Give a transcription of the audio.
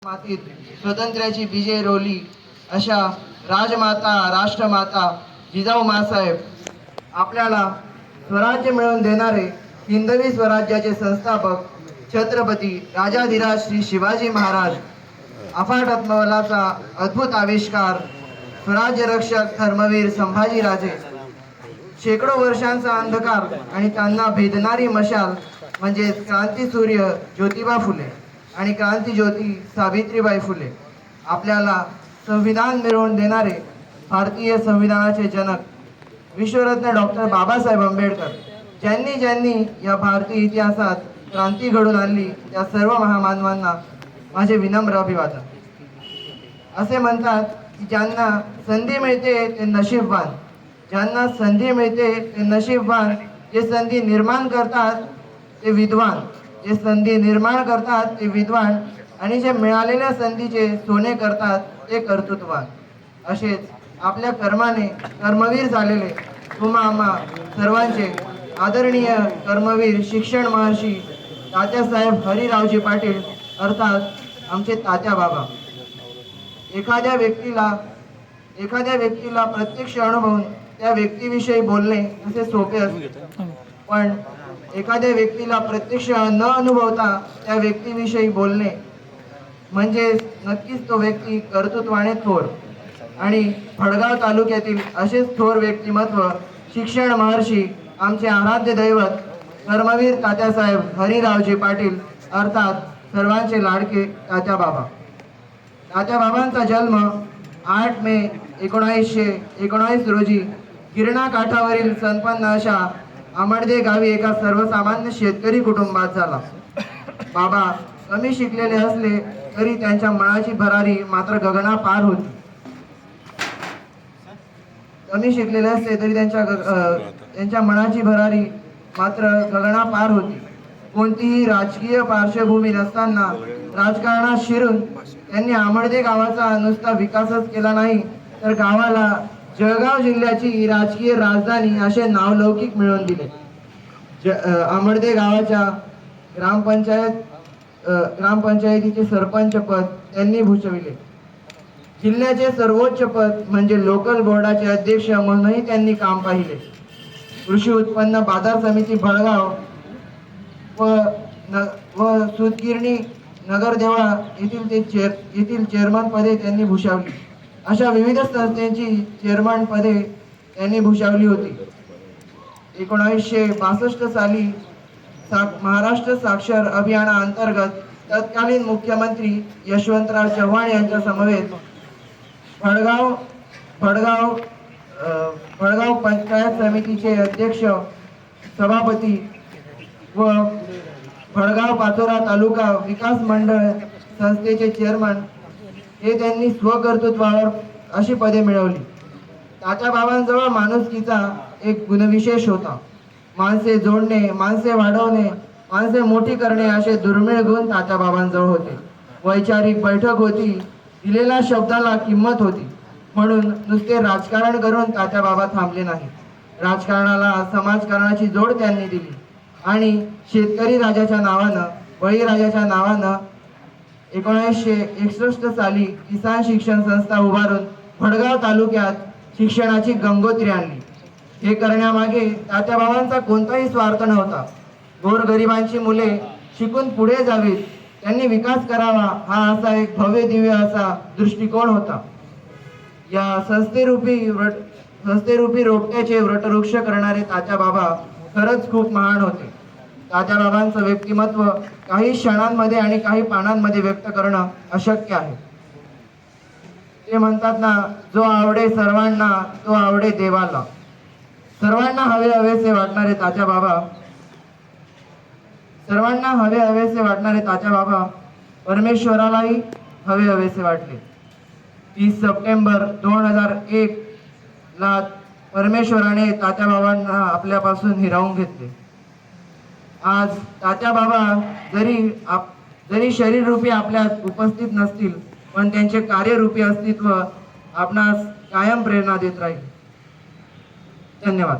मातीत स्वातंत्र्याची बीजे रोली अशा राजमाता राष्ट्रमाता जिजाऊ मासाहेब आपल्याला स्वराज्य मिळवून देणारे हिंदवी स्वराज्याचे संस्थापक छत्रपती राजाधिराज श्री शिवाजी महाराज अफाट आत्मबलाचा अद्भुत आविष्कार स्वराज्य रक्षक धर्मवीर संभाजीराजे शेकडो वर्षांचा अंधकार आणि त्यांना भेदणारी मशाल म्हणजे क्रांतीसूर्य ज्योतिबा फुले आणि क्रांतीज्योती सावित्रीबाई फुले आपल्याला संविधान मिळवून देणारे भारतीय संविधानाचे जनक विश्वरत्न डॉक्टर बाबासाहेब आंबेडकर ज्यांनी ज्यांनी या भारतीय इतिहासात क्रांती घडून आणली त्या सर्व महामानवांना माझे विनम्र अभिवादन। असे म्हणतात की ज्यांना संधी मिळते ते नशीबवान, ज्यांना संधी मिळते ते नशीबवान, जे संधी निर्माण करतात ते विद्वान, जे संधी निर्माण करतात ते विद्वान आणि जे मिळालेल्या संधीचे सोने करतात ते कर्तृत्ववान। असेच आपल्या कर्माने कर्मवीर झालेले तुम्हा आम्हा सर्वांचे आदरणीय कर्मवीर शिक्षण महर्षी तात्यासाहेब हरिरावजी पाटील अर्थात आमचे तात्या बाबा। एखाद्या व्यक्तीला प्रत्यक्ष अनुभवून त्या व्यक्तीविषयी बोलणे असे सोपे असते, पण एखाद्या व्यक्तीला प्रत्यक्ष न अनुभवता त्या व्यक्तीविषयी बोलणे म्हणजे नक्कीच तो व्यक्ती कर्तृत्वाने थोर। आणि भडगाव तालुक्यातील असेच थोर व्यक्तिमत्व शिक्षण महर्षी आमचे आराध्य दैवत कर्मवीर तात्यासाहेब हरिरावजी पाटील अर्थात सर्वांचे लाडके तात्या बाबा। तात्या बाबांचा जन्म 8 मे 1919 रोजी गिरणा काठावरील संपन्न अशा आमडदे गावी एका सर्वसामान्य शेतकरी कुटुंबात झाला। बाबा कमी शिकलेले असले तरी त्यांच्या मनाची भरारी मात्र गगनापार होती। कमी शिकलेले असले तरी त्यांच्या मनाची भरारी मात्र गगनापार होती। कोणतीही राजकीय पार्श्वभूमी नसताना राजकारणात शिरून त्यांनी आमडदे गावाचा नुसता विकासच केला नाही तर गावाला जळगाव जिल्ह्याची राजकीय राजधानी असे नावलौकिक मिळवून दिले। आमडदे गावाच्या ग्रामपंचायतीचे सरपंच पद त्यांनी भूषविले। जिल्ह्याचे सर्वोच्च पद म्हणजे लोकल बोर्डाचे अध्यक्ष म्हणूनही त्यांनी काम पाहिले। कृषी उत्पन्न बाजार समिती भडगाव व सूतगिरणी नगरदेवा येथील चेअरमन पदे त्यांनी भूषवली। अशा विविध संस्थांची चेअरमन पदे त्यांनी भूषवली होती। 1962 साली महाराष्ट्र साक्षर अभियानाअंतर्गत तत्कालीन मुख्यमंत्री यशवंतराव चव्हाण यांच्या समवेत भडगाव पंचायत समितीचे अध्यक्ष सभापती व भडगाव पाचोरा तालुका विकास मंडळ संस्थेचे चेअरमन हे त्यांनी स्वकर्तृत्वावर अशी पदे मिळवली। तात्या बाबांजवळ माणुसकीचा एक गुणविशेष होता। माणसे जोडणे, माणसे वाढवणे, माणसे मोठी करणे असे दुर्मिळ गुण तात्या बाबांजवळ होते। वैचारिक बैठक होती, दिलेल्या शब्दाला किंमत होती। म्हणून नुसते राजकारण करून तात्या बाबा थांबले नाही, राजकारणाला समाजकारणाची जोड त्यांनी दिली आणि शेतकरी राजाच्या नावानं, बळीराजाच्या नावानं 1961 साली किसान शिक्षण संस्था उभारून भडगाव तालुक्यात शिक्षणाची गंगोत्री आणली। हे करण्यामागे तात्या बाबांचा कोणताही स्वार्थ नव्हता। गोरगरिबांची मुले शिकून पुढे जावीत, त्यांनी विकास करावा हा असा एक भव्य दिव्य असा दृष्टिकोन होता। या संस्थेरूपी रोपट्याचे व्रतवृक्ष करणारे तात्या बाबा खरंच खूप महान होते। तात्या बाबांचं व्यक्तिमत्व काही क्षणांमध्ये आणि काही पानांमध्ये व्यक्त करणं अशक्य आहे। ते म्हणतात ना, जो आवडे सर्वांना तो आवडे देवाला। सर्वांना हवे हवेसे वाटणारे तात्या बाबा परमेश्वरालाही हवे हवेसे वाटले। 30 सप्टेंबर 2001 ला परमेश्वराने तात्या बाबांना आपल्यापासून हिरावून घेतले। आज तात्या बाबा जरी शरीररूपी आपल्यात उपस्थित नसतील, पण त्यांचे कार्यरूपी अस्तित्व आपणास कायम प्रेरणा देत राहील। धन्यवाद।